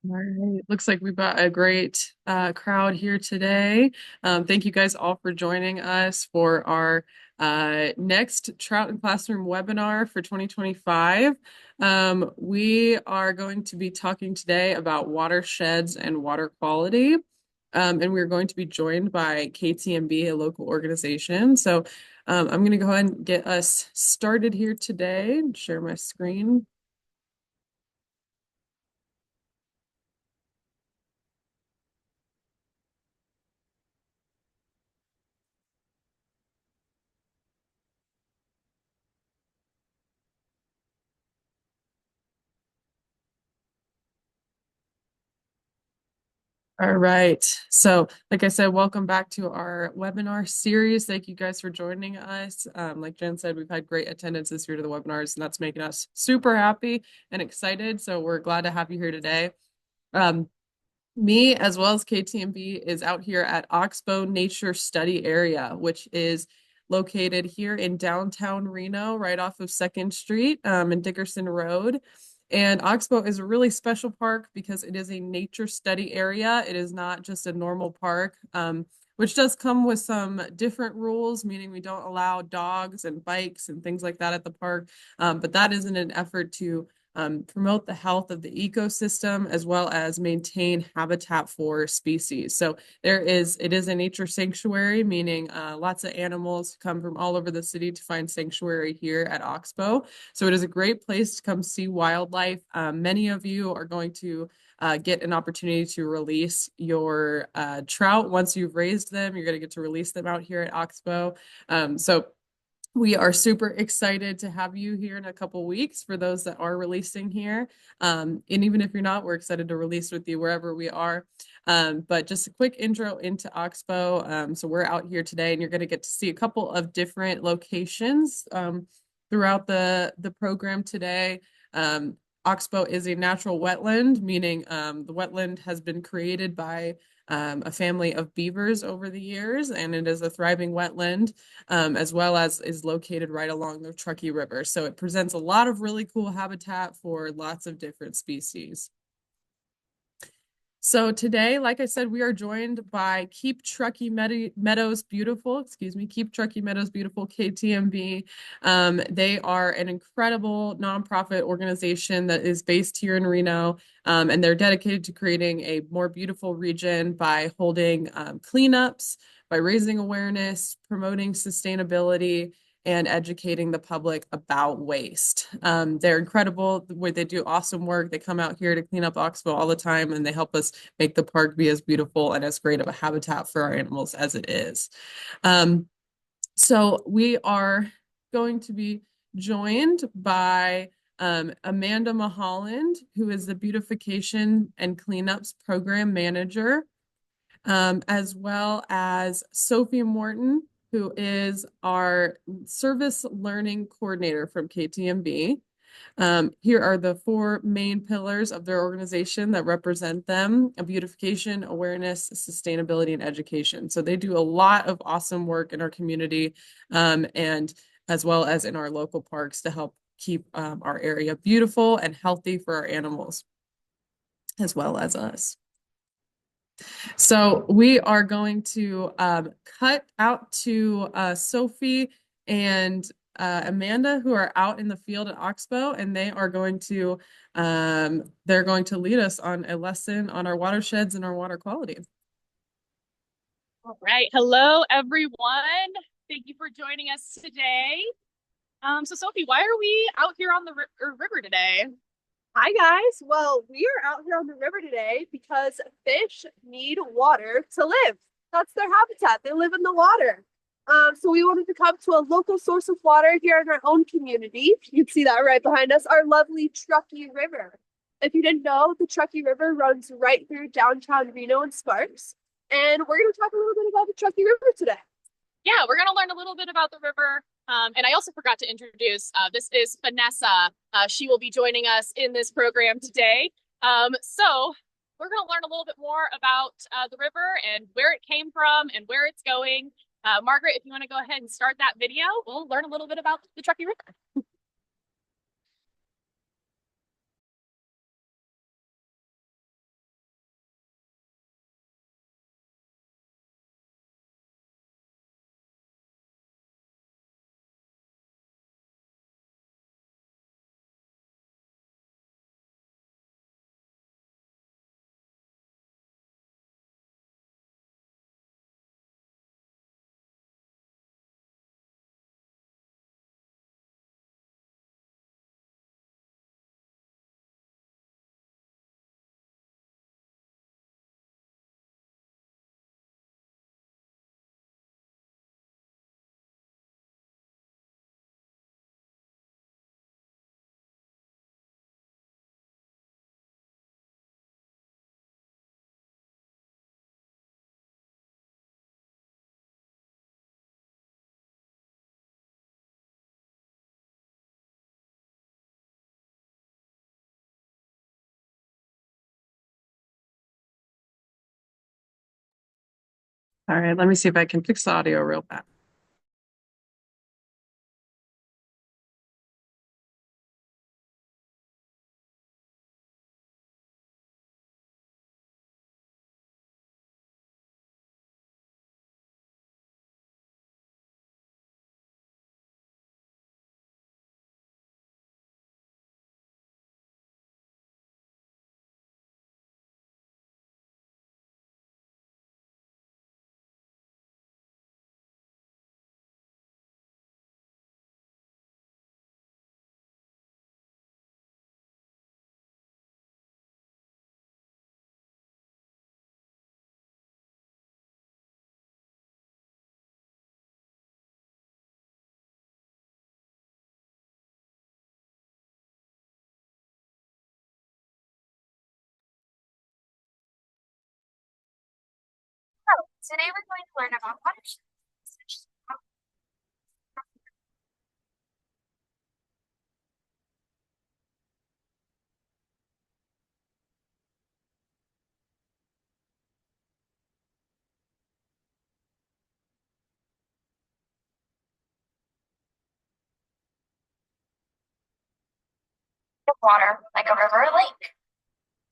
All right. Looks like we've got a great crowd here today. Thank you guys all for joining us for our next Trout in Classroom webinar for 2025. We are going to be talking today about watersheds and water quality. And we're going to be joined by KTMB, a local organization. So I'm going to go ahead and get us started here today and share my screen. All right. So, like I said, welcome back to our webinar series. Thank you guys for joining us. Like Jen said, we've had great attendance this year to the webinars, and that's making us super happy and excited. So, we're glad to have you here today. Um, Me, as well as KTMB, is out here at Oxbow Nature Study Area, which is located here in downtown Reno, right off of 2nd Street and Dickerson Road. And Oxbow is a really special park because it is a nature study area. It is not just a normal park, which does come with some different rules, meaning we don't allow dogs and bikes and things like that at the park. But that is in an effort to promote the health of the ecosystem as well as maintain habitat for species. So it is a nature sanctuary, meaning lots of animals come from all over the city to find sanctuary here at Oxbow. So it is a great place to come see wildlife. Many of you are going to get an opportunity to release your trout. Once you've raised them, you're going to get to release them out here at Oxbow. So we are super excited to have you here in a couple weeks for those that are releasing here. And even if you're not, we're excited to release with you wherever we are. But just a quick intro into Oxbow. So we're out here today, and you're going to get to see a couple of different locations throughout the program today. Oxbow is a natural wetland, meaning the wetland has been created by a family of beavers over the years, and it is a thriving wetland, as well as is located right along the Truckee River. So it presents a lot of really cool habitat for lots of different species. So today, like I said, we are joined by Keep Truckee Meadows Beautiful, excuse me, Keep Truckee Meadows Beautiful, KTMB. They are an incredible nonprofit organization that is based here in Reno, and they're dedicated to creating a more beautiful region by holding cleanups, by raising awareness, promoting sustainability, and educating the public about waste. They're incredible. They do awesome work. They come out here to clean up Oxbow all the time, and they help us make the park be as beautiful and as great of a habitat for our animals as it is. Um, so we are going to be joined by Amanda Mulholland, who is the Beautification and Cleanups Program Manager, as well as Sophie Morton, who is our Service Learning Coordinator from KTMB. Here are the four main pillars of their organization that represent them: beautification, awareness, sustainability, and education. So they do a lot of awesome work in our community, and as well as in our local parks to help keep our area beautiful and healthy for our animals, as well as us. So we are going to cut out to Sophie and Amanda, who are out in the field at Oxbow, and they're going to lead us on a lesson on our watersheds and our water quality. All right. Hello, everyone. Thank you for joining us today. So Sophie, why are we out here on the river today? Hi guys. Well, we are out here on the river today because fish need water to live. That's their habitat. They live in the water. So we wanted to come to a local source of water here in our own community. You can see that right behind us, our lovely Truckee River. If you didn't know, the Truckee River runs right through downtown Reno and Sparks. And we're going to talk a little bit about the Truckee River today. Yeah, we're going to learn a little bit about the river. And I also forgot to introduce, this is Vanessa. She will be joining us in this program today. So we're going to learn a little bit more about the river and where it came from and where it's going. Margaret, if you want to go ahead and start that video, we'll learn a little bit about the Truckee River. All right, let me see if I can fix the audio real fast. Today we're going to learn about watersheds. Water, like a river or lake.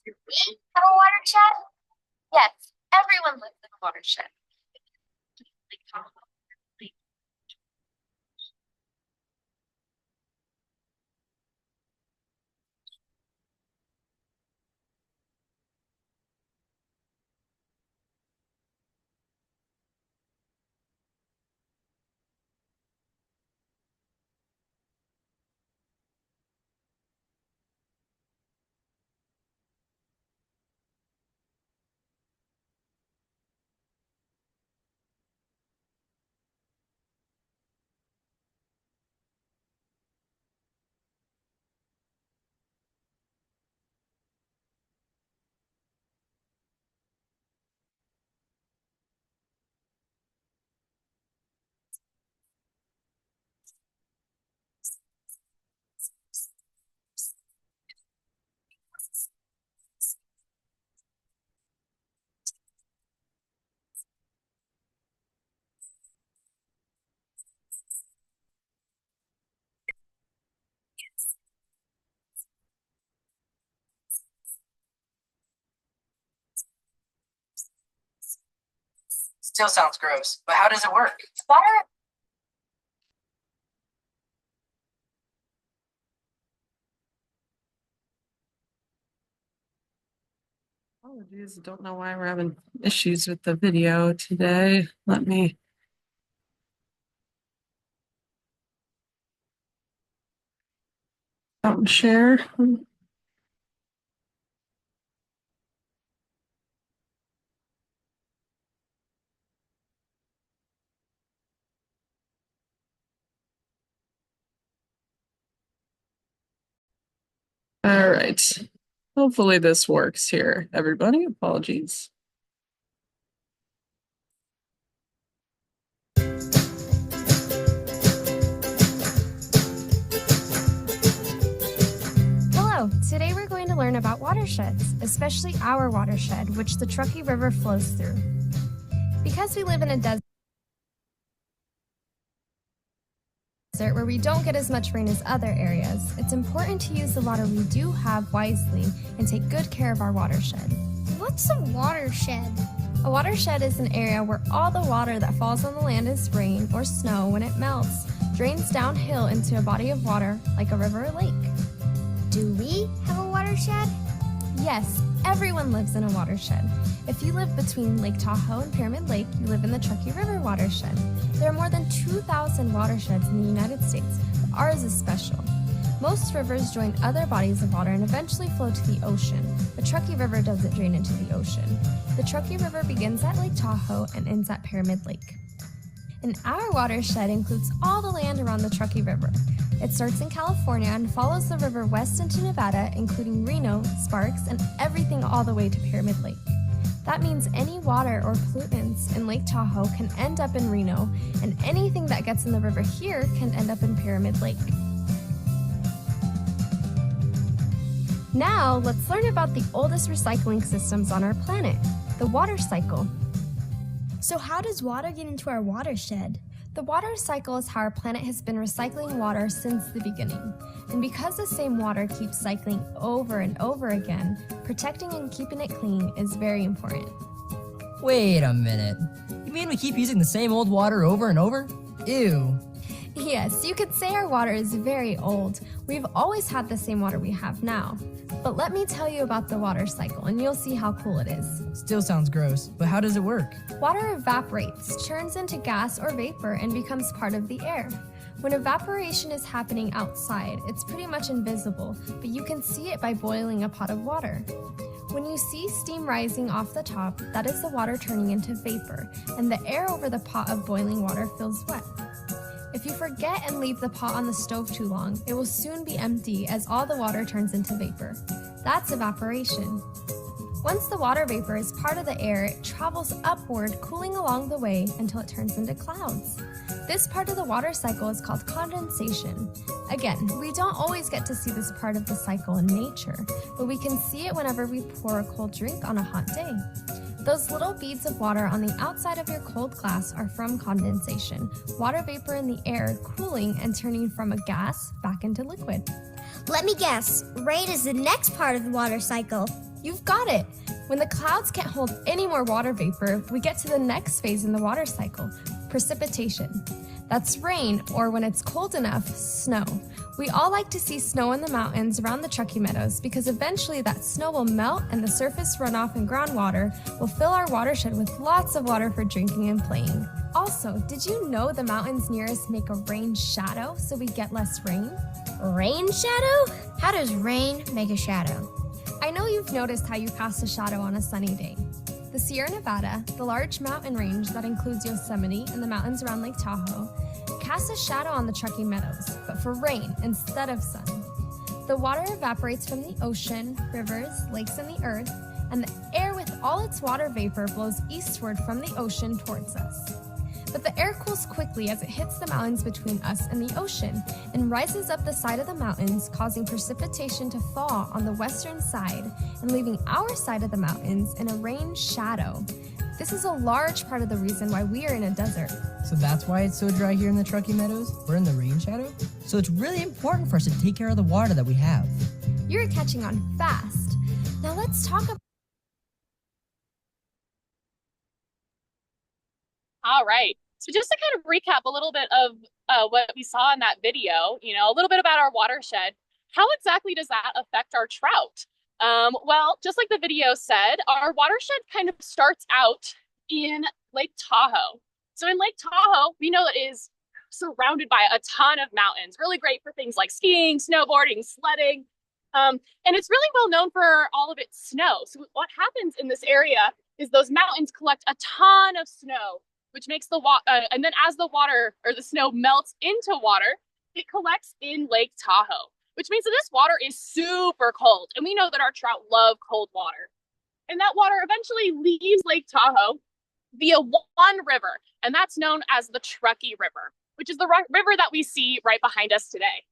Do we have a watershed? Yes, everyone lives in a watershed. Still sounds gross, but how does it work? Water. Apologies, don't know why we're having issues with the video today. Let me share. All right. Hopefully this works here, everybody. Apologies. Hello, today we're going to learn about watersheds, especially our watershed, which the Truckee River flows through. Because we live in a desert where we don't get as much rain as other areas, it's important to use the water we do have wisely and take good care of our watershed. What's a watershed? A watershed is an area where all the water that falls on the land as rain or snow when it melts drains downhill into a body of water like a river or lake. Do we have a watershed? Yes, everyone lives in a watershed. If you live between Lake Tahoe and Pyramid Lake, you live in the Truckee River watershed. There are more than 2,000 watersheds in the United States, but ours is special. Most rivers join other bodies of water and eventually flow to the ocean. The Truckee River doesn't drain into the ocean. The Truckee River begins at Lake Tahoe and ends at Pyramid Lake. And our watershed includes all the land around the Truckee River. It starts in California and follows the river west into Nevada, including Reno, Sparks, and everything all the way to Pyramid Lake. That means any water or pollutants in Lake Tahoe can end up in Reno, and anything that gets in the river here can end up in Pyramid Lake. Now, let's learn about the oldest recycling systems on our planet, the water cycle. So how does water get into our watershed? The water cycle is how our planet has been recycling water since the beginning. And because the same water keeps cycling over and over again, protecting and keeping it clean is very important. Wait a minute. You mean we keep using the same old water over and over? Ew. Yes, you could say our water is very old. We've always had the same water we have now. But let me tell you about the water cycle and you'll see how cool it is. Still sounds gross, but how does it work? Water evaporates, turns into gas or vapor, and becomes part of the air. When evaporation is happening outside, it's pretty much invisible, but you can see it by boiling a pot of water. When you see steam rising off the top, that is the water turning into vapor, and the air over the pot of boiling water feels wet. If you forget and leave the pot on the stove too long, it will soon be empty as all the water turns into vapor. That's evaporation. Once the water vapor is part of the air, it travels upward, cooling along the way until it turns into clouds. This part of the water cycle is called condensation. Again, we don't always get to see this part of the cycle in nature, but we can see it whenever we pour a cold drink on a hot day. Those little beads of water on the outside of your cold glass are from condensation, water vapor in the air cooling and turning from a gas back into liquid. Let me guess. Rain is the next part of the water cycle. You've got it! When the clouds can't hold any more water vapor, we get to the next phase in the water cycle, precipitation. That's rain, or when it's cold enough, snow. We all like to see snow in the mountains around the Truckee Meadows because eventually that snow will melt and the surface runoff and groundwater will fill our watershed with lots of water for drinking and playing. Also, did you know the mountains near us make a rain shadow so we get less rain? Rain shadow? How does rain make a shadow? I know you've noticed how you cast a shadow on a sunny day. The Sierra Nevada, the large mountain range that includes Yosemite and the mountains around Lake Tahoe, casts a shadow on the Truckee Meadows, but for rain instead of sun. The water evaporates from the ocean, rivers, lakes, and the earth, and the air with all its water vapor blows eastward from the ocean towards us. But the air cools quickly as it hits the mountains between us and the ocean and rises up the side of the mountains, causing precipitation to fall on the western side and leaving our side of the mountains in a rain shadow. This is a large part of the reason why we are in a desert. So that's why it's so dry here in the Truckee Meadows? We're in the rain shadow? So it's really important for us to take care of the water that we have. You're catching on fast. Now let's talk about All right. So just to kind of recap a little bit of what we saw in that video, a little bit about our watershed. How exactly does that affect our trout? Well, just like the video said, our watershed kind of starts out in Lake Tahoe. So in Lake Tahoe, we know it is surrounded by a ton of mountains, really great for things like skiing, snowboarding, sledding. And it's really well known for all of its snow. So what happens in this area is those mountains collect a ton of snow, which makes the water, and then as the water or the snow melts into water, it collects in Lake Tahoe, which means that this water is super cold. And we know that our trout love cold water. And that water eventually leaves Lake Tahoe via one river, and that's known as the Truckee River, which is the river that we see right behind us today.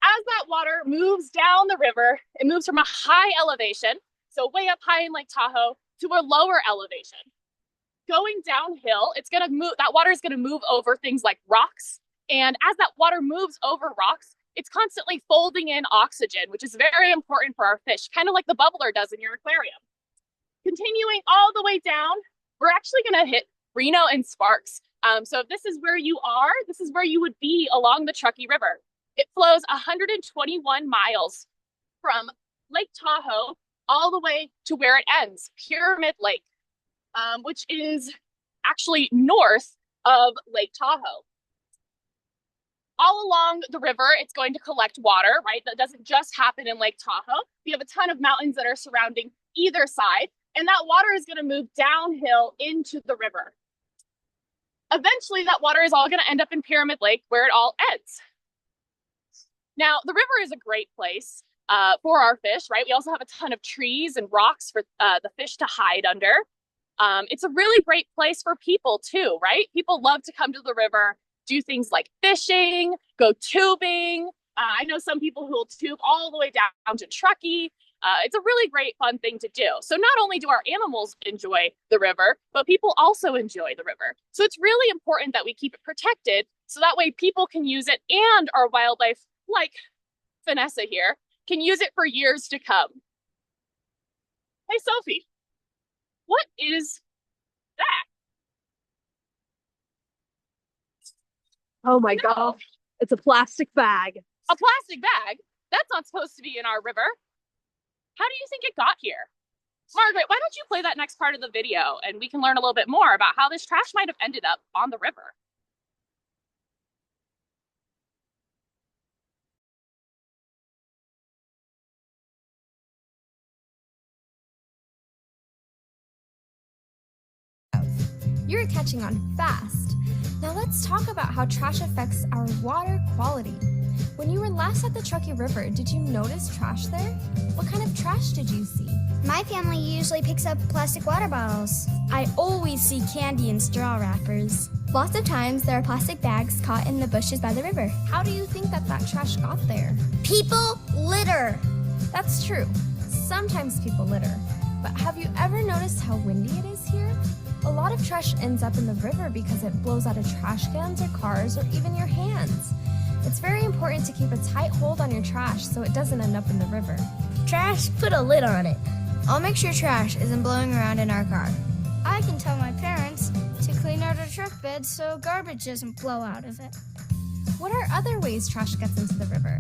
As that water moves down the river, it moves from a high elevation, so way up high in Lake Tahoe, to a lower elevation. Going downhill, that water is going to move over things like rocks. And as that water moves over rocks, it's constantly folding in oxygen, which is very important for our fish, kind of like the bubbler does in your aquarium. Continuing all the way down, we're actually going to hit Reno and Sparks. So if this is where you are, this is where you would be along the Truckee River. It flows 121 miles from Lake Tahoe all the way to where it ends, Pyramid Lake, which is actually north of Lake Tahoe. All along the river, it's going to collect water, right? That doesn't just happen in Lake Tahoe. We have a ton of mountains that are surrounding either side, and that water is going to move downhill into the river. Eventually, that water is all going to end up in Pyramid Lake, where it all ends. Now, the river is a great place for our fish, right? We also have a ton of trees and rocks for the fish to hide under. It's a really great place for people too, right? People love to come to the river, do things like fishing, go tubing. I know some people who will tube all the way down to Truckee. It's a really great, fun thing to do. So not only do our animals enjoy the river, but people also enjoy the river. So it's really important that we keep it protected so that way people can use it and our wildlife, like Vanessa here, can use it for years to come. Hey, Sophie, what is that? Oh my God. It's a plastic bag. A plastic bag? That's not supposed to be in our river. How do you think it got here? Margaret, why don't you play that next part of the video and we can learn a little bit more about how this trash might have ended up on the river. You're catching on fast. Now let's talk about how trash affects our water quality. When you were last at the Truckee River, did you notice trash there? What kind of trash did you see? My family usually picks up plastic water bottles. I always see candy and straw wrappers. Lots of times there are plastic bags caught in the bushes by the river. How do you think that trash got there? People litter. That's true. Sometimes people litter. But have you ever noticed how windy it is here? A lot of trash ends up in the river because it blows out of trash cans or cars or even your hands. It's very important to keep a tight hold on your trash so it doesn't end up in the river. Trash, put a lid on it. I'll make sure trash isn't blowing around in our car. I can tell my parents to clean out our truck bed so garbage doesn't blow out of it. What are other ways trash gets into the river?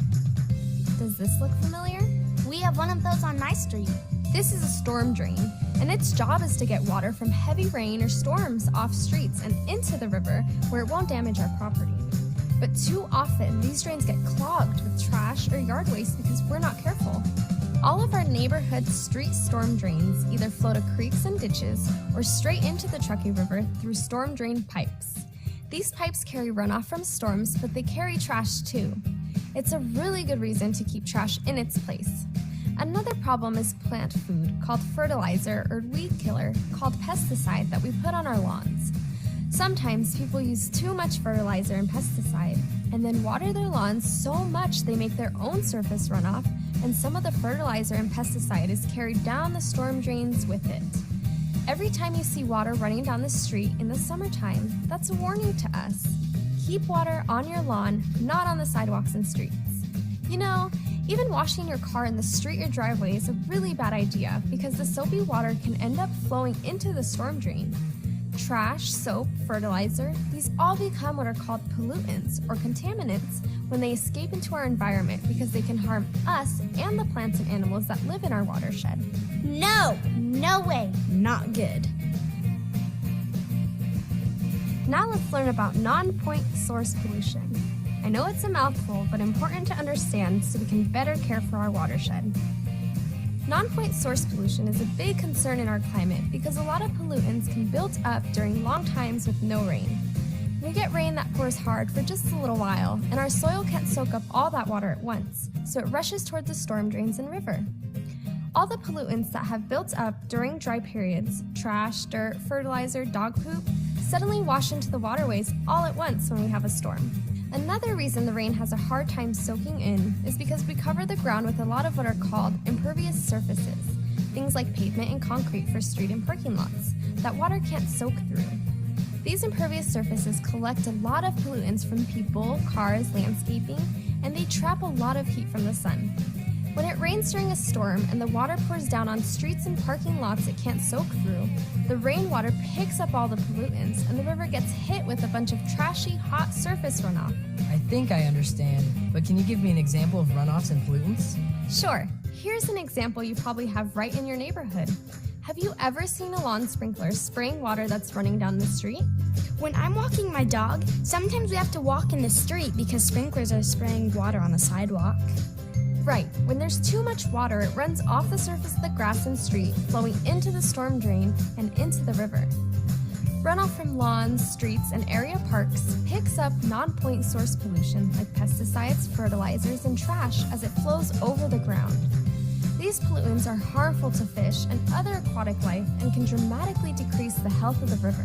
Does this look familiar? We have one of those on my street. This is a storm drain, and its job is to get water from heavy rain or storms off streets and into the river where it won't damage our property. But too often, these drains get clogged with trash or yard waste because we're not careful. All of our neighborhood street storm drains either flow to creeks and ditches or straight into the Truckee River through storm drain pipes. These pipes carry runoff from storms, but they carry trash too. It's a really good reason to keep trash in its place. Another problem is plant food called fertilizer or weed killer called pesticide that we put on our lawns. Sometimes people use too much fertilizer and pesticide and then water their lawns so much they make their own surface runoff, and some of the fertilizer and pesticide is carried down the storm drains with it. Every time you see water running down the street in the summertime, that's a warning to us. Keep water on your lawn, not on the sidewalks and streets. You know, even washing your car in the street or driveway is a really bad idea because the soapy water can end up flowing into the storm drain. Trash, soap, fertilizer, these all become what are called pollutants or contaminants when they escape into our environment because they can harm us and the plants and animals that live in our watershed. No way, not good. Now let's learn about non-point source pollution. I know it's a mouthful, but important to understand so we can better care for our watershed. Non-point source pollution is a big concern in our climate because a lot of pollutants can build up during long times with no rain. We get rain that pours hard for just a little while, and our soil can't soak up all that water at once, so it rushes toward the storm drains and river. All the pollutants that have built up during dry periods, trash, dirt, fertilizer, dog poop, suddenly wash into the waterways all at once when we have a storm. Another reason the rain has a hard time soaking in is because we cover the ground with a lot of what are called impervious surfaces, things like pavement and concrete for street and parking lots, that water can't soak through. These impervious surfaces collect a lot of pollutants from people, cars, landscaping, and they trap a lot of heat from the sun. When it rains during a storm and the water pours down on streets and parking lots it can't soak through, the rainwater picks up all the pollutants and the river gets hit with a bunch of trashy, hot surface runoff. I think I understand, but can you give me an example of runoffs and pollutants? Sure. Here's an example you probably have right in your neighborhood. Have you ever seen a lawn sprinkler spraying water that's running down the street? When I'm walking my dog, sometimes we have to walk in the street because sprinklers are spraying water on the sidewalk. Right. When there's too much water, it runs off the surface of the grass and street, flowing into the storm drain and into the river. Runoff from lawns, streets, and area parks picks up non-point source pollution like pesticides, fertilizers, and trash as it flows over the ground. These pollutants are harmful to fish and other aquatic life and can dramatically decrease the health of the river.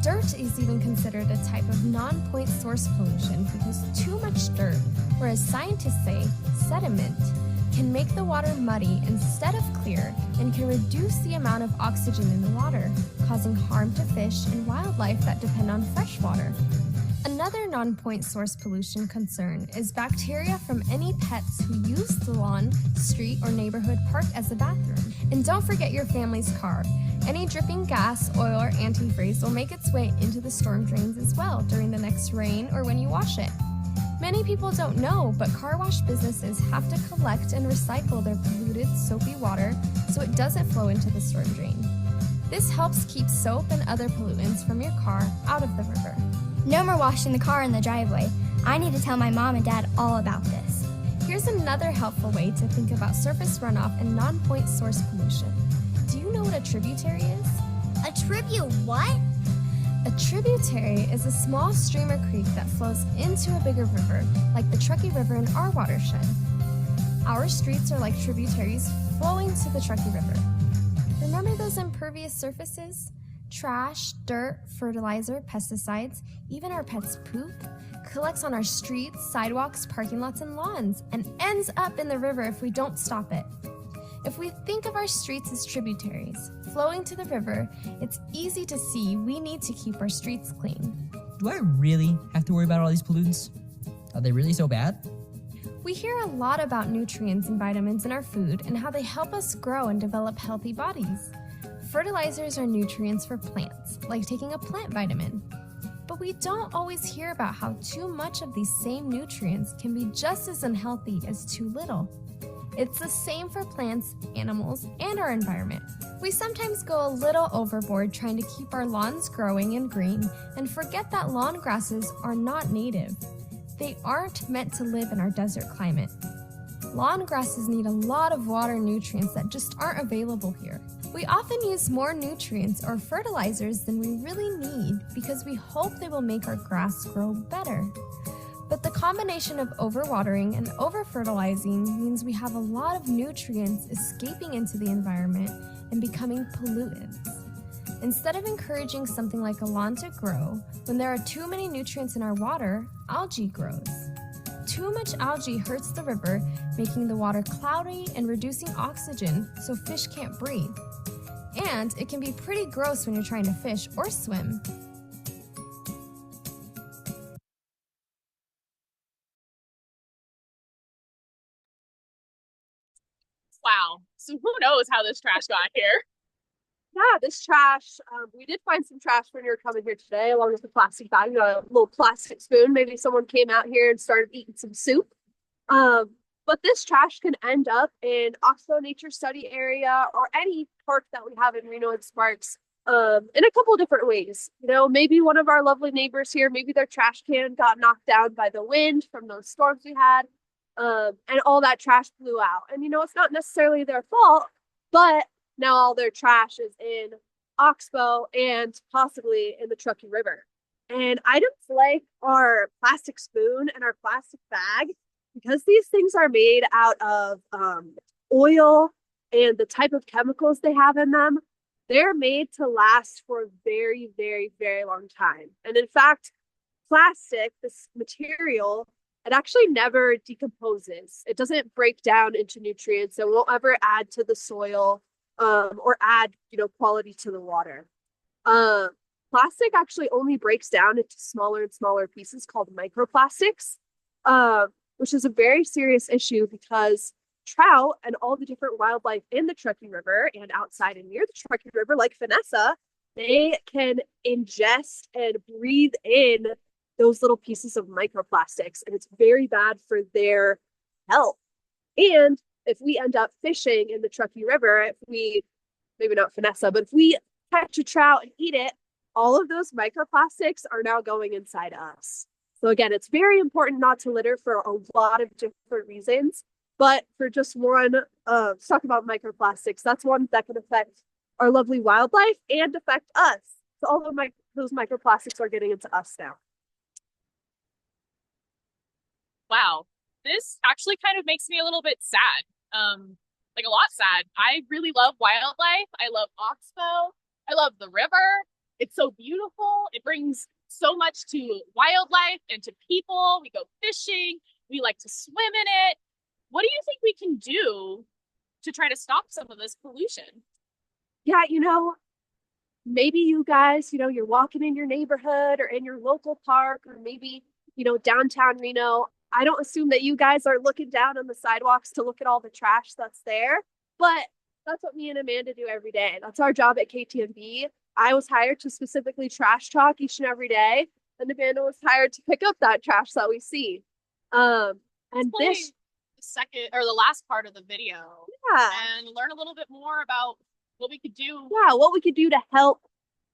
Dirt is even considered a type of non-point source pollution because too much dirt, or as scientists say, sediment, can make the water muddy instead of clear and can reduce the amount of oxygen in the water, causing harm to fish and wildlife that depend on fresh water. Another non-point source pollution concern is bacteria from any pets who use the lawn, street, or neighborhood park as a bathroom. And don't forget your family's car. Any dripping gas, oil, or antifreeze will make its way into the storm drains as well during the next rain or when you wash it. Many people don't know, but car wash businesses have to collect and recycle their polluted, soapy water so it doesn't flow into the storm drain. This helps keep soap and other pollutants from your car out of the river. No more washing the car in the driveway. I need to tell my mom and dad all about this. Here's another helpful way to think about surface runoff and non-point source pollution. Do you know what a tributary is? A tribute what? A tributary is a small stream or creek that flows into a bigger river, like the Truckee River in our watershed. Our streets are like tributaries flowing to the Truckee River. Remember those impervious surfaces? Trash, dirt, fertilizer, pesticides, even our pets' poop, collects on our streets, sidewalks, parking lots, and lawns, and ends up in the river if we don't stop it. If we think of our streets as tributaries flowing to the river, it's easy to see we need to keep our streets clean. Do I really have to worry about all these pollutants? Are they really so bad? We hear a lot about nutrients and vitamins in our food and how they help us grow and develop healthy bodies. Fertilizers are nutrients for plants, like taking a plant vitamin. But we don't always hear about how too much of these same nutrients can be just as unhealthy as too little. It's the same for plants, animals, and our environment. We sometimes go a little overboard trying to keep our lawns growing and green and forget that lawn grasses are not native. They aren't meant to live in our desert climate. Lawn grasses need a lot of water and nutrients that just aren't available here. We often use more nutrients or fertilizers than we really need because we hope they will make our grass grow better. But the combination of overwatering and over-fertilizing means we have a lot of nutrients escaping into the environment and becoming pollutants. Instead of encouraging something like a lawn to grow, when there are too many nutrients in our water, algae grows. Too much algae hurts the river, making the water cloudy and reducing oxygen so fish can't breathe. And it can be pretty gross when you're trying to fish or swim. Wow. So who knows how this trash got here? Yeah, this trash, we did find some trash when you were coming here today, along with the plastic bag, a little plastic spoon. Maybe someone came out here and started eating some soup. But this trash can end up in Oxbow Nature Study Area or any park that we have in Reno and Sparks in a couple of different ways. Maybe one of our lovely neighbors here, maybe their trash can got knocked down by the wind from those storms we had, and all that trash blew out. And, it's not necessarily their fault, but now all their trash is in Oxbow and possibly in the Truckee River. And items like our plastic spoon and our plastic bag, because these things are made out of oil and the type of chemicals they have in them, they're made to last for a very, very, very long time. And in fact, plastic, this material, it actually never decomposes. It doesn't break down into nutrients. It won't ever add to the soil or add, quality to the water. Plastic actually only breaks down into smaller and smaller pieces called microplastics, which is a very serious issue because trout and all the different wildlife in the Truckee River and outside and near the Truckee River, like Vanessa, they can ingest and breathe in those little pieces of microplastics, and it's very bad for their health. And if we end up fishing in the Truckee River, maybe not Vanessa, but if we catch a trout and eat it, all of those microplastics are now going inside us. So again, it's very important not to litter for a lot of different reasons, but for just one, let's talk about microplastics. That's one that can affect our lovely wildlife and affect us. So all of those microplastics are getting into us now. Wow. This actually kind of makes me a little bit sad. Like a lot sad. I really love wildlife. I love Oxbow. I love the river. It's so beautiful. It brings so much to wildlife and to people. We go fishing. We like to swim in it. what do you think we can do to try to stop some of this pollution? Yeah, maybe you guys, you're walking in your neighborhood or in your local park or maybe, downtown Reno. I don't assume that you guys are looking down on the sidewalks to look at all the trash that's there, but that's what me and Amanda do every day. That's our job at KTMB. I was hired to specifically trash talk each and every day, and Amanda was hired to pick up that trash that we see. And this the second or the last part of the video, yeah, and learn a little bit more about what we could do. Yeah, what we could do to help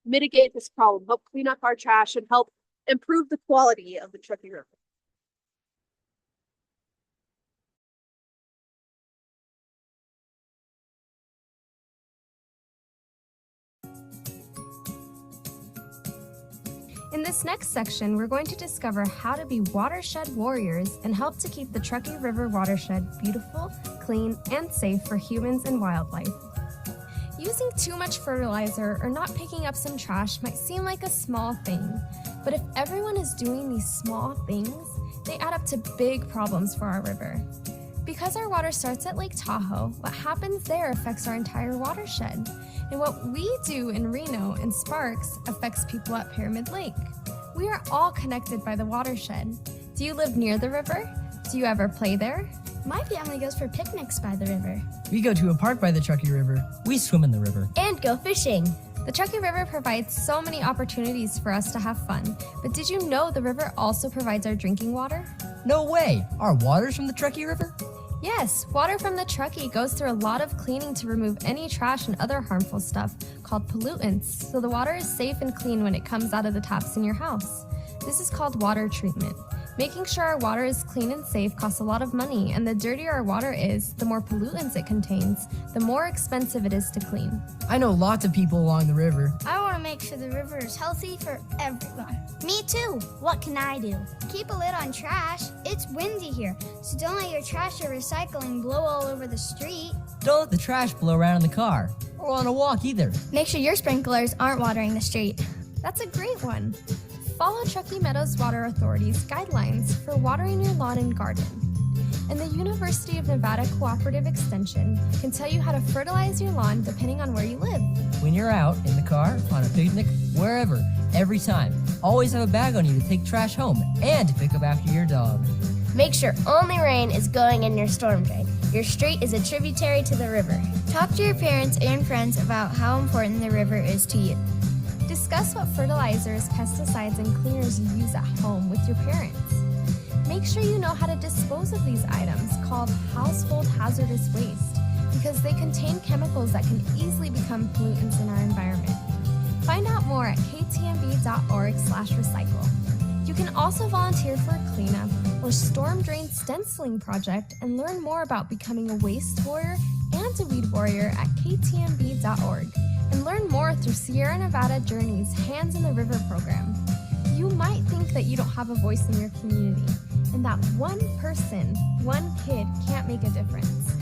mitigate this problem, help clean up our trash, and help improve the quality of the Truckee River. In this next section, we're going to discover how to be watershed warriors and help to keep the Truckee River watershed beautiful, clean, and safe for humans and wildlife. Using too much fertilizer or not picking up some trash might seem like a small thing, but if everyone is doing these small things, they add up to big problems for our river. Because our water starts at Lake Tahoe, what happens there affects our entire watershed. And what we do in Reno and Sparks affects people at Pyramid Lake. We are all connected by the watershed. Do you live near the river? Do you ever play there? My family goes for picnics by the river. We go to a park by the Truckee River. We swim in the river. And go fishing. The Truckee River provides so many opportunities for us to have fun, but did you know the river also provides our drinking water? No way! Our water's from the Truckee River? Yes, water from the Truckee goes through a lot of cleaning to remove any trash and other harmful stuff called pollutants, so the water is safe and clean when it comes out of the taps in your house. This is called water treatment. Making sure our water is clean and safe costs a lot of money, and the dirtier our water is, the more pollutants it contains, the more expensive it is to clean. I know lots of people along the river. I want to make sure the river is healthy for everyone. Me too. What can I do? Keep a lid on trash. It's windy here, so don't let your trash or recycling blow all over the street. Don't let the trash blow around in the car, or on a walk either. Make sure your sprinklers aren't watering the street. That's a great one. Follow Truckee Meadows Water Authority's guidelines for watering your lawn and garden. And the University of Nevada Cooperative Extension can tell you how to fertilize your lawn depending on where you live. When you're out, in the car, on a picnic, wherever, every time, always have a bag on you to take trash home and to pick up after your dog. Make sure only rain is going in your storm drain. Your street is a tributary to the river. Talk to your parents and friends about how important the river is to you. Discuss what fertilizers, pesticides, and cleaners you use at home with your parents. Make sure you know how to dispose of these items called household hazardous waste because they contain chemicals that can easily become pollutants in our environment. Find out more at ktmb.org/recycle. You can also volunteer for a cleanup or storm drain stenciling project and learn more about becoming a waste warrior and a weed warrior at ktmb.org. And learn more through Sierra Nevada Journey's Hands in the River program. You might think that you don't have a voice in your community, and that one person, one kid can't make a difference.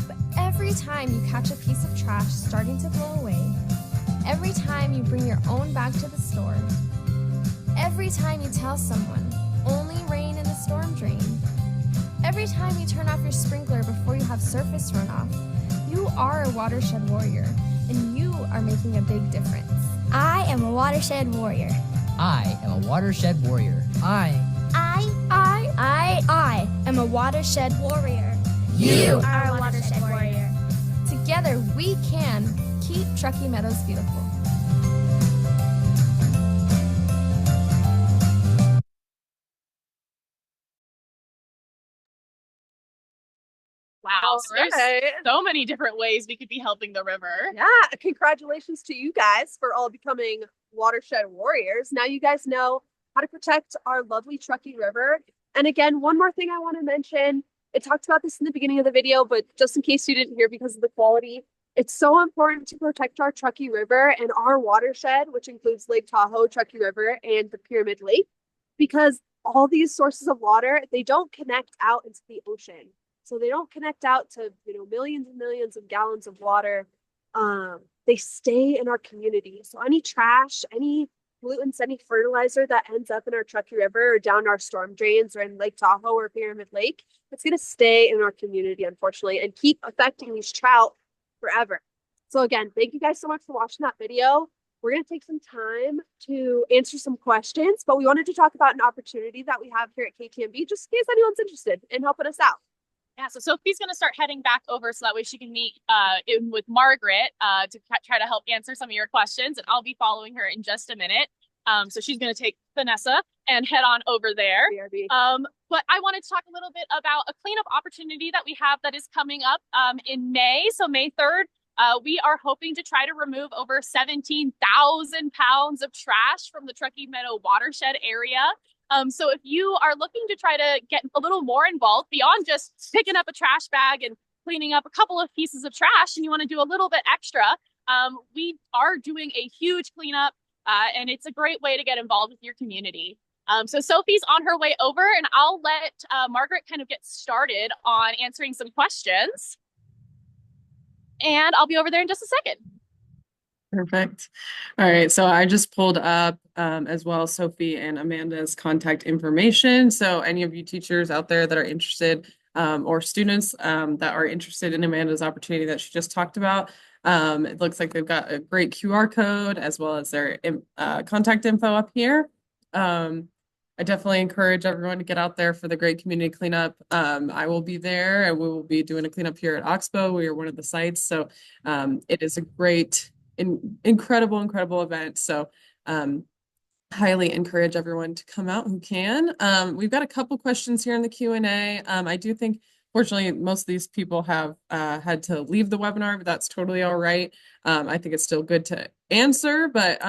But every time you catch a piece of trash starting to blow away, every time you bring your own bag to the store, every time you tell someone, only rain in the storm drain, every time you turn off your sprinkler before you have surface runoff, you are a watershed warrior. And you are making a big difference. I am a watershed warrior. I am a watershed warrior. I am a watershed warrior. You are a watershed warrior. Together we can keep Truckee Meadows beautiful. Wow, so there's Okay. so many different ways we could be helping the river. Yeah, congratulations to you guys for all becoming watershed warriors. Now you guys know how to protect our lovely Truckee River. And again, one more thing I want to mention. I talked about this in the beginning of the video, but just in case you didn't hear because of the quality, it's so important to protect our Truckee River and our watershed, which includes Lake Tahoe, Truckee River, and the Pyramid Lake, because all these sources of water, they don't connect out into the ocean. So they don't connect out to, millions and millions of gallons of water. They stay in our community. So any trash, any pollutants, any fertilizer that ends up in our Truckee River or down our storm drains or in Lake Tahoe or Pyramid Lake, it's going to stay in our community, unfortunately, and keep affecting these trout forever. So again, thank you guys so much for watching that video. We're going to take some time to answer some questions, but we wanted to talk about an opportunity that we have here at KTMB, just in case anyone's interested in helping us out. Yeah, so Sophie's going to start heading back over so that way she can meet in with Margaret to try to help answer some of your questions, and I'll be following her in just a minute. So she's going to take Vanessa and head on over there. But I wanted to talk a little bit about a cleanup opportunity that we have that is coming up in May. So May 3rd, we are hoping to try to remove over 17,000 pounds of trash from the Truckee Meadows watershed area. So if you are looking to try to get a little more involved beyond just picking up a trash bag and cleaning up a couple of pieces of trash, and you want to do a little bit extra, we are doing a huge cleanup, and it's a great way to get involved with your community. So Sophie's on her way over, and I'll let Margaret kind of get started on answering some questions. And I'll be over there in just a second. Perfect. All right. So I just pulled up as well Sophie and Amanda's contact information. So any of you teachers out there that are interested or students that are interested in Amanda's opportunity that she just talked about, it looks like they've got a great QR code as well as their contact info up here. I definitely encourage everyone to get out there for the great community cleanup. I will be there, and we will be doing a cleanup here at Oxbow. We are one of the sites. So it is a great, incredible event. So highly encourage everyone to come out who can. We've got a couple questions here in the Q&A. I do think, fortunately, most of these people have had to leave the webinar, but that's totally all right. I think it's still good to answer, but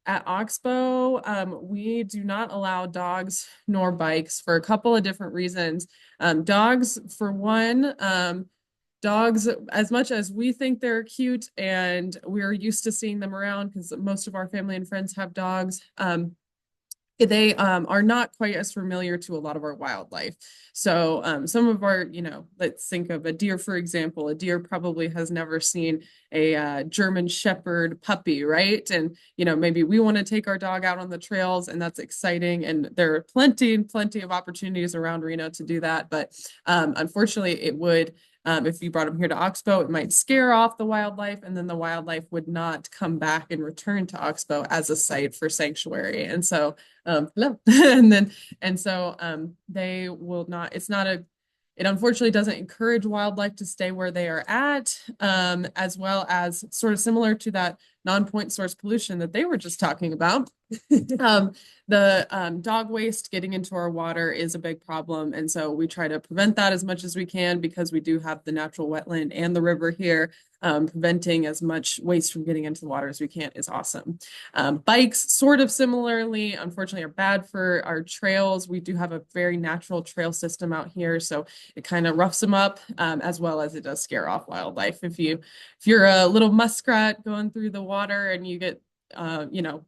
at Oxbow, we do not allow dogs nor bikes for a couple of different reasons. Dogs, for one, dogs, as much as we think they're cute and we're used to seeing them around because most of our family and friends have dogs, they are not quite as familiar to a lot of our wildlife. So some of our, let's think of a deer, for example. A deer probably has never seen a German Shepherd puppy, right? And, maybe we want to take our dog out on the trails, and that's exciting. And there are plenty of opportunities around Reno to do that. But unfortunately, it would, if you brought them here to Oxbow, it might scare off the wildlife, and then the wildlife would not come back and return to Oxbow as a site for sanctuary. And so, no, they will not, it unfortunately doesn't encourage wildlife to stay where they are at, as well as sort of similar to that non-point source pollution that they were just talking about. The dog waste getting into our water is a big problem. And so we try to prevent that as much as we can because we do have the natural wetland and the river here. Preventing as much waste from getting into the water as we can is awesome. Bikes, sort of similarly, unfortunately, are bad for our trails. We do have a very natural trail system out here, so it kind of roughs them up, as well as it does scare off wildlife. If you're a little muskrat going through the water and you get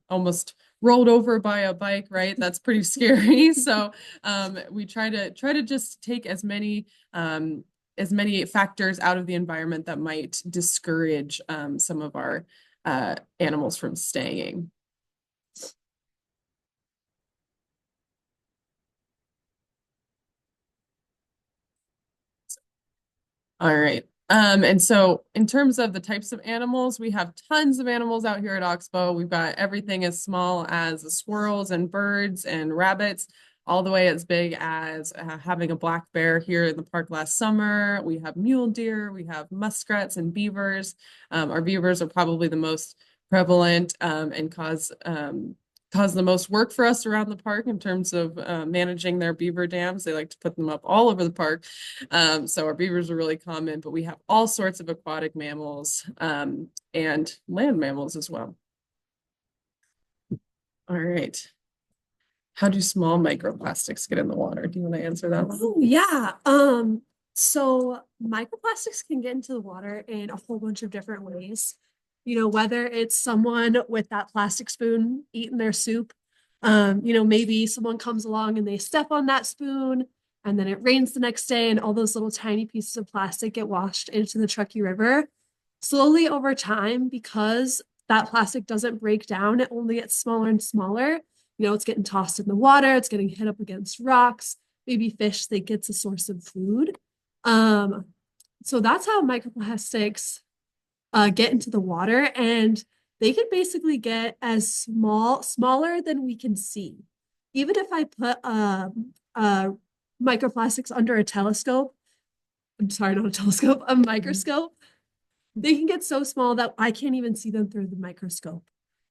almost rolled over by a bike, right? That's pretty scary. So we try to just take as many factors out of the environment that might discourage some of our animals from staying. All right. And so in terms of the types of animals, we have tons of animals out here at Oxbow. We've got everything as small as the squirrels and birds and rabbits, all the way as big as having a black bear here in the park last summer. We have mule deer, we have muskrats and beavers. Our beavers are probably the most prevalent and cause the most work for us around the park in terms of managing their beaver dams. They like to put them up all over the park. So our beavers are really common, but we have all sorts of aquatic mammals and land mammals as well. All right. How do small microplastics get in the water? Do you want to answer that one? Oh, yeah. So microplastics can get into the water in a whole bunch of different ways. Whether it's someone with that plastic spoon eating their soup, maybe someone comes along and they step on that spoon and then it rains the next day and all those little tiny pieces of plastic get washed into the Truckee River. Slowly over time, because that plastic doesn't break down. It only gets smaller and smaller. It's getting tossed in the water. It's getting hit up against rocks. Maybe fish think it's a source of food. So that's how microplastics get into the water, and they can basically get as smaller than we can see. Even if I put microplastics under a telescope, I'm sorry, not a telescope, a microscope, they can get so small that I can't even see them through the microscope,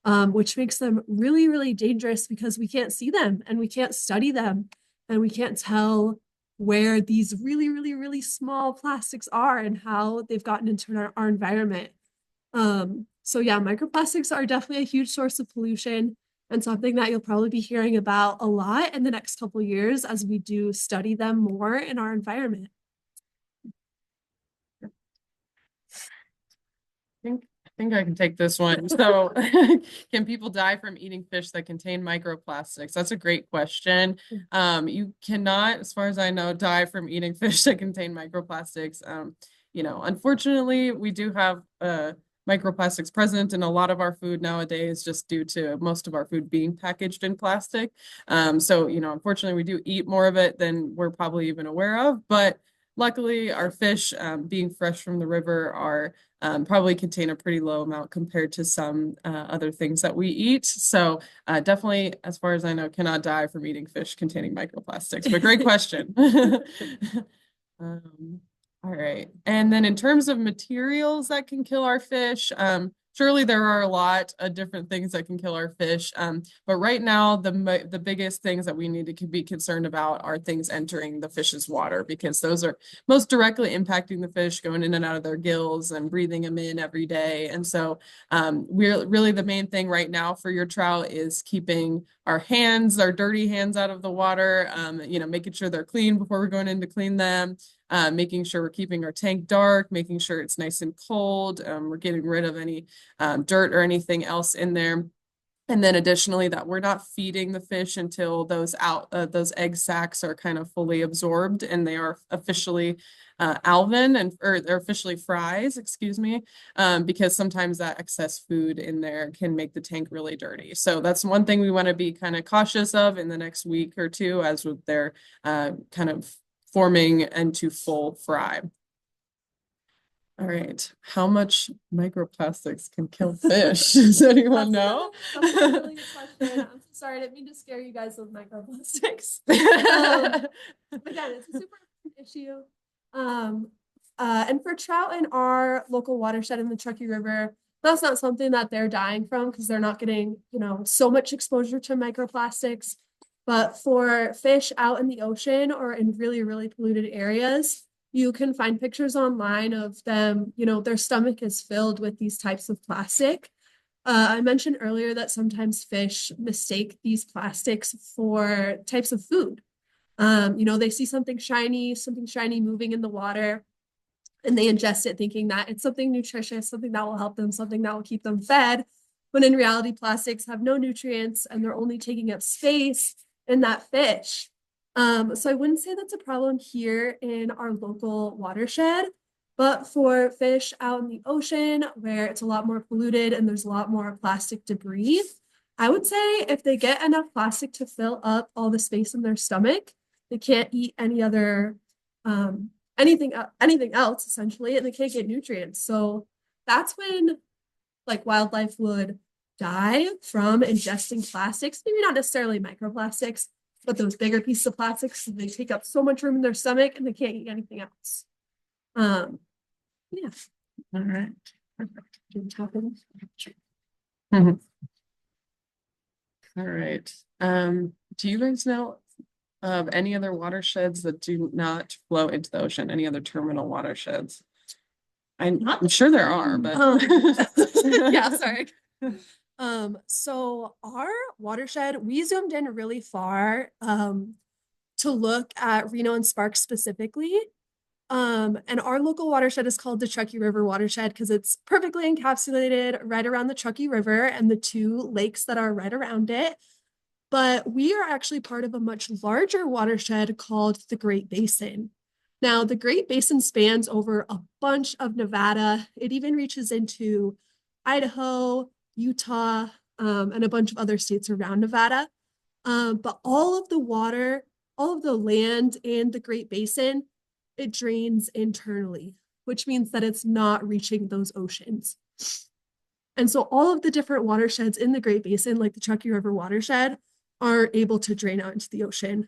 which makes them really, really dangerous because we can't see them and we can't study them and we can't tell where these really, really, really small plastics are and how they've gotten into our environment. So yeah, microplastics are definitely a huge source of pollution and something that you'll probably be hearing about a lot in the next couple of years as we do study them more in our environment. I think I can take this one. So, can people die from eating fish that contain microplastics? That's a great question. You cannot, as far as I know, die from eating fish that contain microplastics. Unfortunately, we do have microplastics present in a lot of our food nowadays, just due to most of our food being packaged in plastic. So, unfortunately, we do eat more of it than we're probably even aware of. But luckily, our fish, being fresh from the river, are probably contain a pretty low amount compared to some other things that we eat. So definitely, as far as I know, cannot die from eating fish containing microplastics. But great question. All right. And then in terms of materials that can kill our fish, surely there are a lot of different things that can kill our fish. But right now, the biggest things that we need to be concerned about are things entering the fish's water, because those are most directly impacting the fish, going in and out of their gills and breathing them in every day. And so we're really, the main thing right now for your trout is keeping our dirty hands out of the water, making sure they're clean before we're going in to clean them. Making sure we're keeping our tank dark, making sure it's nice and cold. We're getting rid of any dirt or anything else in there. And then additionally, that we're not feeding the fish until those egg sacs are kind of fully absorbed and they are officially alvin or they're officially fries, excuse me, because sometimes that excess food in there can make the tank really dirty. So that's one thing we want to be kind of cautious of in the next week or two as they're kind of forming into full fry. All right. How much microplastics can kill fish? Does anyone know? That's a really good question. I'm so sorry, I didn't mean to scare you guys with microplastics. Again, it's a super important issue. And for trout in our local watershed in the Truckee River, that's not something that they're dying from because they're not getting, so much exposure to microplastics. But for fish out in the ocean or in really, really polluted areas, you can find pictures online of them, their stomach is filled with these types of plastic. I mentioned earlier that sometimes fish mistake these plastics for types of food. They see something shiny moving in the water, and they ingest it thinking that it's something nutritious, something that will help them, something that will keep them fed. When in reality, plastics have no nutrients and they're only taking up space in that fish. So I wouldn't say that's a problem here in our local watershed, but for fish out in the ocean where it's a lot more polluted and there's a lot more plastic debris, I would say if they get enough plastic to fill up all the space in their stomach, they can't eat any other anything else essentially, and they can't get nutrients. So that's when wildlife would die from ingesting plastics, maybe not necessarily microplastics, but those bigger pieces of plastics, they take up so much room in their stomach and they can't eat anything else. Yeah. All right. All right. Do you guys know of any other watersheds that do not flow into the ocean? Any other terminal watersheds? I'm sure there are, but yeah, sorry. So our watershed, we zoomed in really far to look at Reno and Sparks specifically. And our local watershed is called the Truckee River watershed because it's perfectly encapsulated right around the Truckee River and the two lakes that are right around it. But we are actually part of a much larger watershed called the Great Basin. Now, the Great Basin spans over a bunch of Nevada. It even reaches into Idaho, Utah, and a bunch of other states around Nevada. But all of the water, all of the land in the Great Basin, it drains internally, which means that it's not reaching those oceans. And so all of the different watersheds in the Great Basin, like the Truckee River watershed, are able to drain out into the ocean.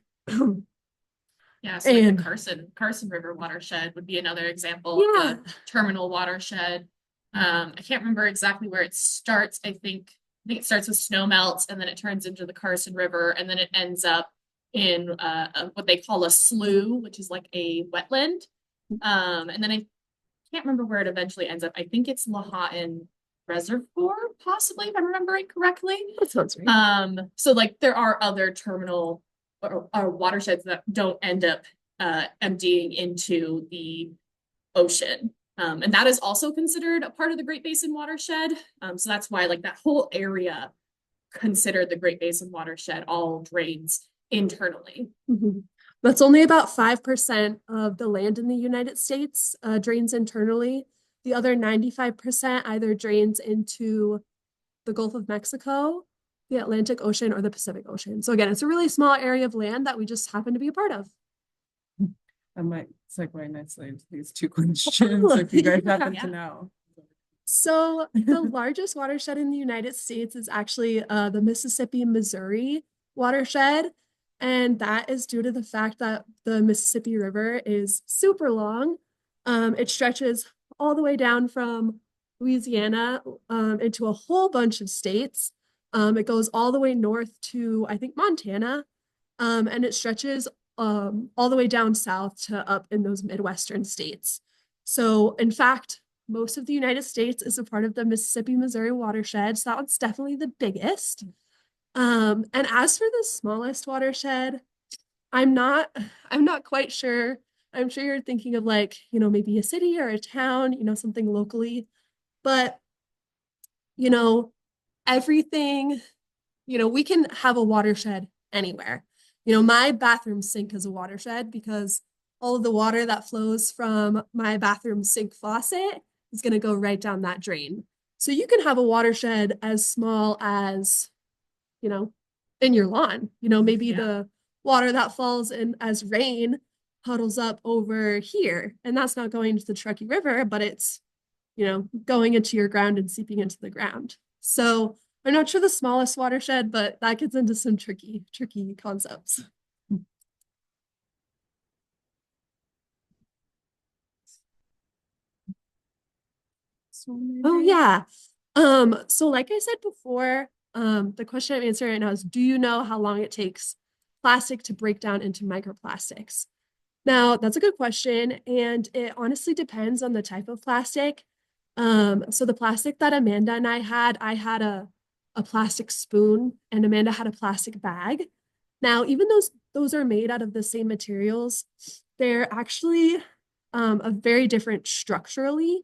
Yeah, so like the Carson River watershed would be another example of the terminal watershed. I can't remember exactly where it starts. I think it starts with snow melts and then it turns into the Carson River and then it ends up in what they call a slough, which is like a wetland. And then I can't remember where it eventually ends up. I think it's Lahontan Reservoir, possibly, if I'm remembering correctly. That sounds right. So like there are other terminal or watersheds that don't end up emptying into the ocean. And that is also considered a part of the Great Basin watershed. So that's why like that whole area considered the Great Basin watershed all drains internally. Mm-hmm. That's only about 5% of the land in the United States drains internally. The other 95% either drains into the Gulf of Mexico, the Atlantic Ocean, or the Pacific Ocean. So again, it's a really small area of land that we just happen to be a part of. I might segue nicely into these two questions if you guys happen to know. So the largest watershed in the United States is actually the Mississippi-Missouri watershed. And that is due to the fact that the Mississippi River is super long. It stretches all the way down from Louisiana into a whole bunch of states. It goes all the way north to, I think, Montana. And it stretches all the way down south to up in those Midwestern states. So in fact, most of the United States is a part of the Mississippi-Missouri watershed. So that one's definitely the biggest. And as for the smallest watershed, I'm not quite sure. I'm sure you're thinking of like, maybe a city or a town, something locally, but, everything, we can have a watershed anywhere. My bathroom sink is a watershed because all of the water that flows from my bathroom sink faucet is going to go right down that drain. So you can have a watershed as small as, in your lawn, maybe the water that falls in as rain puddles up over here. And that's not going to the Truckee River, but it's, going into your ground and seeping into the ground. So I'm not sure the smallest watershed, but that gets into some tricky concepts. Oh yeah. So like I said before, the question I'm answering right now is, do you know how long it takes plastic to break down into microplastics? Now, that's a good question, and it honestly depends on the type of plastic. So the plastic that Amanda and I had a plastic spoon, and Amanda had a plastic bag. Now, even those are made out of the same materials, they're actually a very different structurally.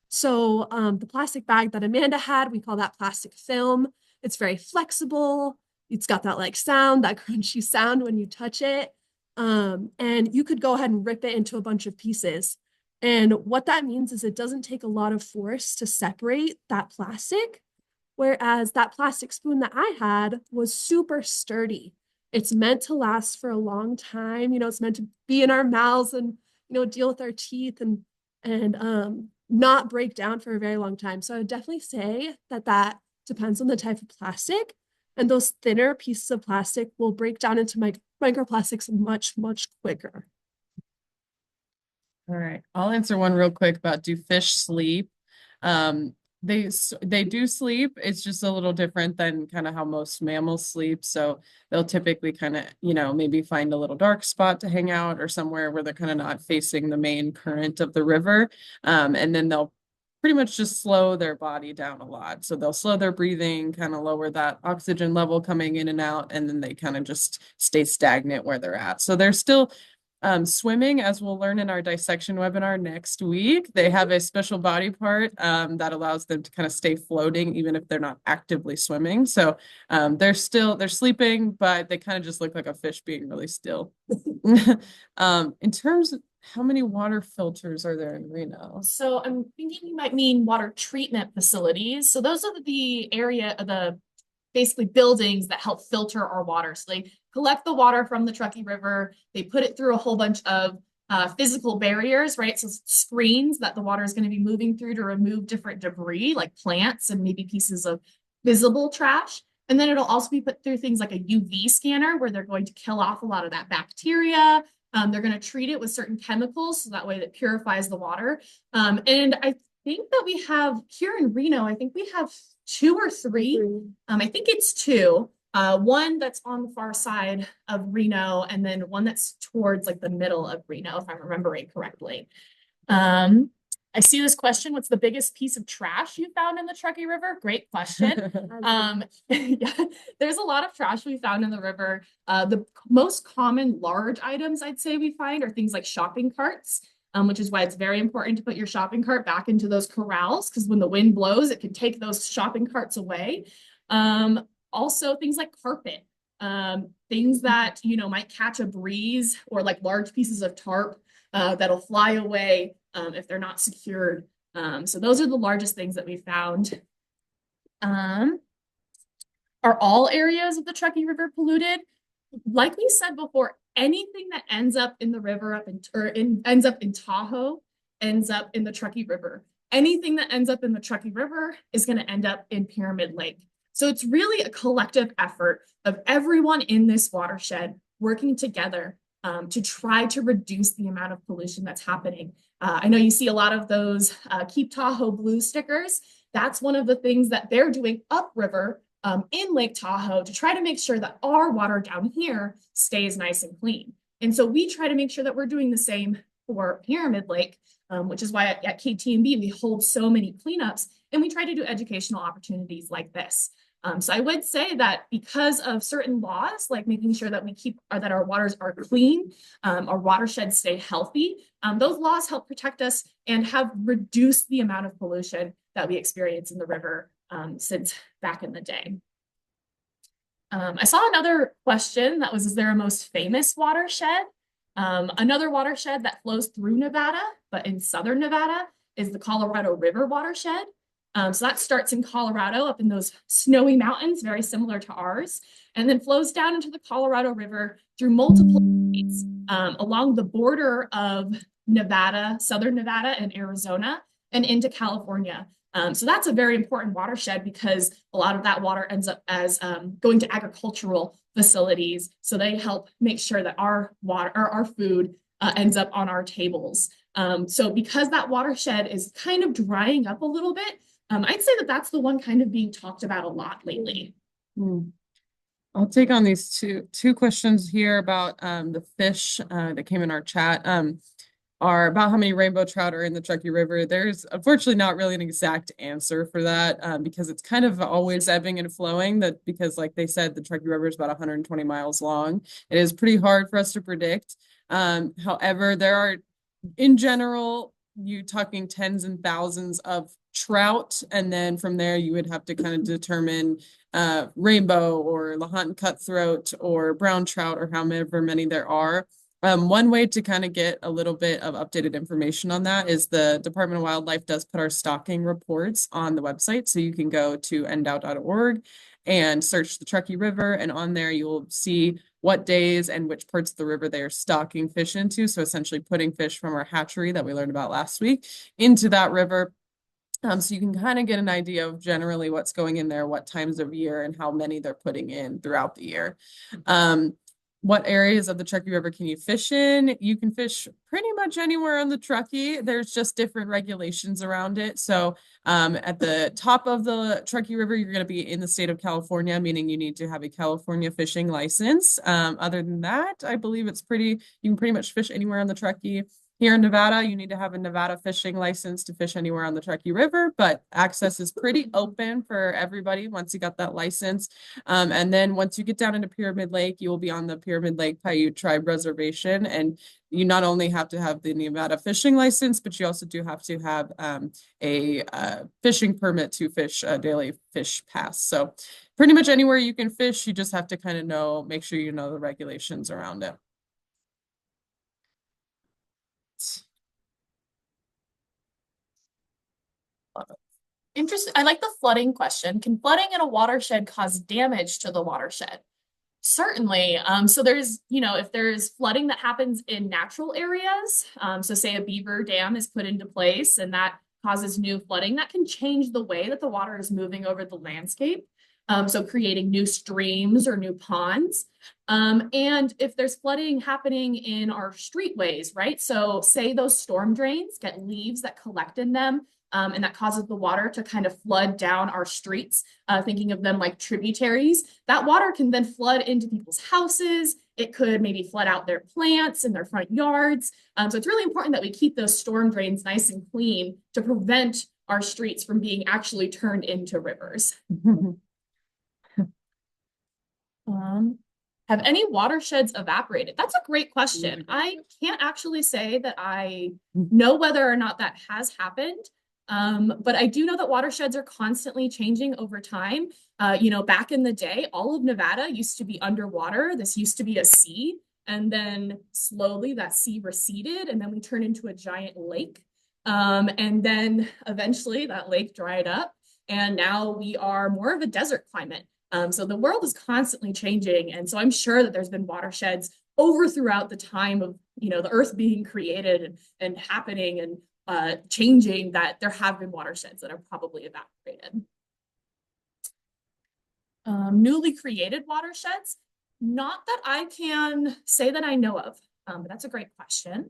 So the plastic bag that Amanda had, we call that plastic film. It's very flexible. It's got that like sound, that crunchy sound when you touch it. And you could go ahead and rip it into a bunch of pieces. And what that means is it doesn't take a lot of force to separate that plastic. Whereas that plastic spoon that I had was super sturdy. It's meant to last for a long time. It's meant to be in our mouths and, deal with our teeth and not break down for a very long time. So I would definitely say that depends on the type of plastic. And those thinner pieces of plastic will break down into microplastics much, much quicker. All right. I'll answer one real quick about, do fish sleep? They do sleep. It's just a little different than kind of how most mammals sleep. So they'll typically kind of, maybe find a little dark spot to hang out or somewhere where they're kind of not facing the main current of the river. And then they'll pretty much just slow their body down a lot. So they'll slow their breathing, kind of lower that oxygen level coming in and out, and then they kind of just stay stagnant where they're at. So they're still swimming, as we'll learn in our dissection webinar next week. They have a special body part that allows them to kind of stay floating even if they're not actively swimming. So they're sleeping, but they kind of just look like a fish being really still. In terms of how many water filters are there in Reno? So I'm thinking you might mean water treatment facilities. So those are the area of the basically buildings that help filter our water. So they collect the water from the Truckee River, they put it through a whole bunch of physical barriers, right? So screens that the water is going to be moving through to remove different debris like plants and maybe pieces of visible trash. And then it'll also be put through things like a UV scanner where they're going to kill off a lot of that bacteria. They're going to treat it with certain chemicals so that way that purifies the water. And I think that we have here in Reno, I think we have 2 or 3. I think it's 2. One that's on the far side of Reno, and then one that's towards like the middle of Reno, if I'm remembering correctly. I see this question. What's the biggest piece of trash you found in the Truckee River? Great question. Yeah, there's a lot of trash we found in the river. The most common large items I'd say we find are things like shopping carts, which is why it's very important to put your shopping cart back into those corrals, because when the wind blows, it can take those shopping carts away. Also, things like carpet, things that, you know, might catch a breeze, or like large pieces of tarp that'll fly away if they're not secured. So those are the largest things that we found. Are all areas of the Truckee River polluted? Like we said before, anything that ends up in the river ends up in Tahoe ends up in the Truckee River. Anything that ends up in the Truckee River is going to end up in Pyramid Lake. So it's really a collective effort of everyone in this watershed working together to try to reduce the amount of pollution that's happening. I know you see a lot of those Keep Tahoe Blue stickers. That's one of the things that they're doing upriver in Lake Tahoe to try to make sure that our water down here stays nice and clean. And so we try to make sure that we're doing the same for Pyramid Lake, which is why at KTMB we hold so many cleanups, and we try to do educational opportunities like this. So I would say that because of certain laws, like making sure that we keep that our waters are clean, our watersheds stay healthy, those laws help protect us and have reduced the amount of pollution that we experience in the river since back in the day. I saw another question that was, is there a most famous watershed? Another watershed that flows through Nevada, but in southern Nevada, is the Colorado River watershed. So that starts in Colorado up in those snowy mountains, very similar to ours, and then flows down into the Colorado River through multiple states along the border of Nevada, southern Nevada and Arizona, and into California. So that's a very important watershed because a lot of that water ends up as going to agricultural facilities. So they help make sure that our water or our food ends up on our tables. So because that watershed is kind of drying up a little bit, I'd say that that's the one kind of being talked about a lot lately. I'll take on these two questions here about the fish that came in our chat. Are about how many rainbow trout are in the Truckee River. There's unfortunately not really an exact answer for that because it's kind of always ebbing and flowing. That because, like they said, the Truckee River is about 120 miles long. It is pretty hard for us to predict. However, there are, in general, you talking tens and thousands of trout, and then from there you would have to kind of determine rainbow or Lahontan cutthroat or brown trout or however many there are. One way to kind of get a little bit of updated information on that is the Department of Wildlife does put our stocking reports on the website. So you can go to ndow.org and search the Truckee River, and on there you'll see what days and which parts of the river they are stocking fish into. So essentially putting fish from our hatchery that we learned about last week into that river. So you can kind of get an idea of generally what's going in there, what times of year, and how many they're putting in throughout the year. What areas of the Truckee River can you fish in? You can fish pretty much anywhere on the Truckee. There's just different regulations around it. So at the top of the Truckee River, you're going to be in the state of California, meaning you need to have a California fishing license. Other than that, I believe you can pretty much fish anywhere on the Truckee. Here in Nevada, you need to have a Nevada fishing license to fish anywhere on the Truckee River, but access is pretty open for everybody once you got that license. And then once you get down into Pyramid Lake, you will be on the Pyramid Lake Paiute Tribe Reservation. And you not only have to have the Nevada fishing license, but you also do have to have a fishing permit to fish a daily fish pass. So pretty much anywhere you can fish, you just have to kind of make sure you know the regulations around it. Interesting. I like the flooding question. Can flooding in a watershed cause damage to the watershed? Certainly. So there's, if there's flooding that happens in natural areas, so say a beaver dam is put into place and that causes new flooding, that can change the way that the water is moving over the landscape. So creating new streams or new ponds. And if there's flooding happening in our streetways, right? So say those storm drains get leaves that collect in them, and that causes the water to kind of flood down our streets, thinking of them like tributaries. That water can then flood into people's houses. It could maybe flood out their plants in their front yards. So it's really important that we keep those storm drains nice and clean to prevent our streets from being actually turned into rivers. Have any watersheds evaporated? That's a great question. I can't actually say that I know whether or not that has happened. But I do know that watersheds are constantly changing over time. Back in the day, all of Nevada used to be underwater. This used to be a sea. And then slowly that sea receded and then we turned into a giant lake. And then eventually that lake dried up and now we are more of a desert climate. So the world is constantly changing. And so I'm sure that there's been watersheds throughout the time of, the earth being created and happening and changing, that there have been watersheds that are probably evaporated. Newly created watersheds, not that I can say that I know of, but that's a great question.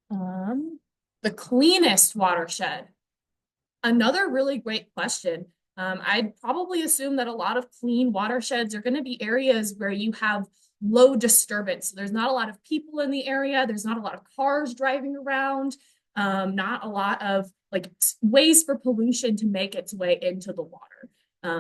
The cleanest watershed, another really great question. I'd probably assume that a lot of clean watersheds are going to be areas where you have low disturbance. So there's not a lot of people in the area. There's not a lot of cars driving around. Not a lot of ways for pollution to make its way into the water.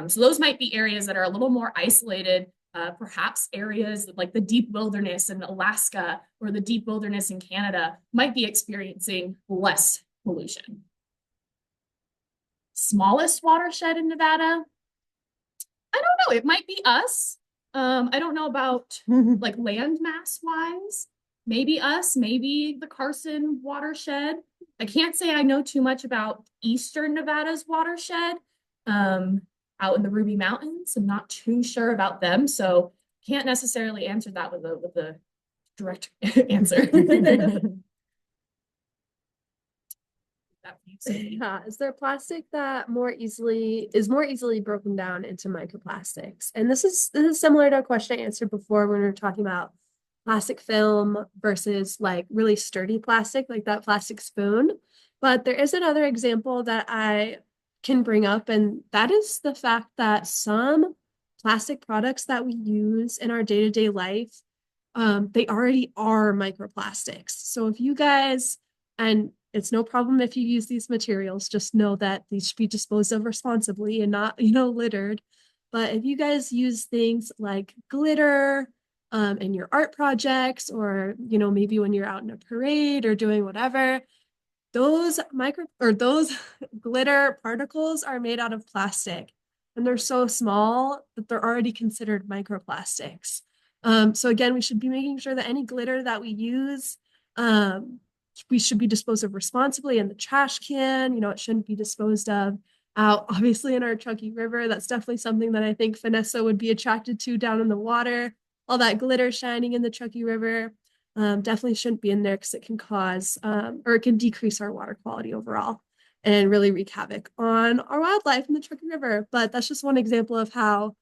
So those might be areas that are a little more isolated, perhaps areas like the deep wilderness in Alaska or the deep wilderness in Canada might be experiencing less pollution. Smallest watershed in Nevada? I don't know. It might be us. I don't know about land mass wise. Maybe us, maybe the Carson watershed. I can't say I know too much about Eastern Nevada's watershed. Out in the Ruby Mountains, I'm not too sure about them, so can't necessarily answer that with a direct answer. Yeah, is there plastic that is more easily broken down into microplastics? And this is similar to a question I answered before when we were talking about plastic film versus really sturdy plastic, like that plastic spoon. But there is another example that I can bring up, and that is the fact that some plastic products that we use in our day-to-day life, they already are microplastics. So if you guys, and it's no problem if you use these materials, just know that these should be disposed of responsibly and not, littered. But if you guys use things like glitter in your art projects, or, maybe when you're out in a parade or doing whatever, those glitter particles are made out of plastic and they're so small that they're already considered microplastics. So again, we should be making sure that any glitter that we use, we should be disposed of responsibly in the trash can. It shouldn't be disposed of out, obviously, in our Truckee River. That's definitely something that I think Vanessa would be attracted to down in the water. All that glitter shining in the Truckee River definitely shouldn't be in there because it can cause or it can decrease our water quality overall and really wreak havoc on our wildlife in the Truckee River. But that's just one example of how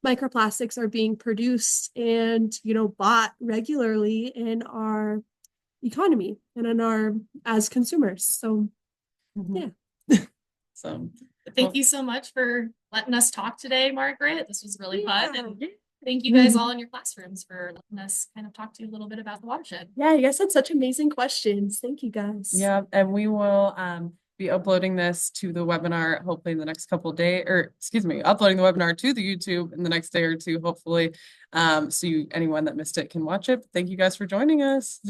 microplastics are being produced and, bought regularly in our economy and in our as consumers. So yeah. So thank you so much for letting us talk today, Margaret. This was really fun. And thank you guys all in your classrooms for letting us kind of talk to you a little bit about the watershed. Yeah, you guys had such amazing questions. Thank you guys. Yeah, and we will be uploading this to the webinar hopefully in the next couple of days, or excuse me, uploading the webinar to the YouTube in the next day or two, hopefully. So anyone that missed it can watch it. Thank you guys for joining us.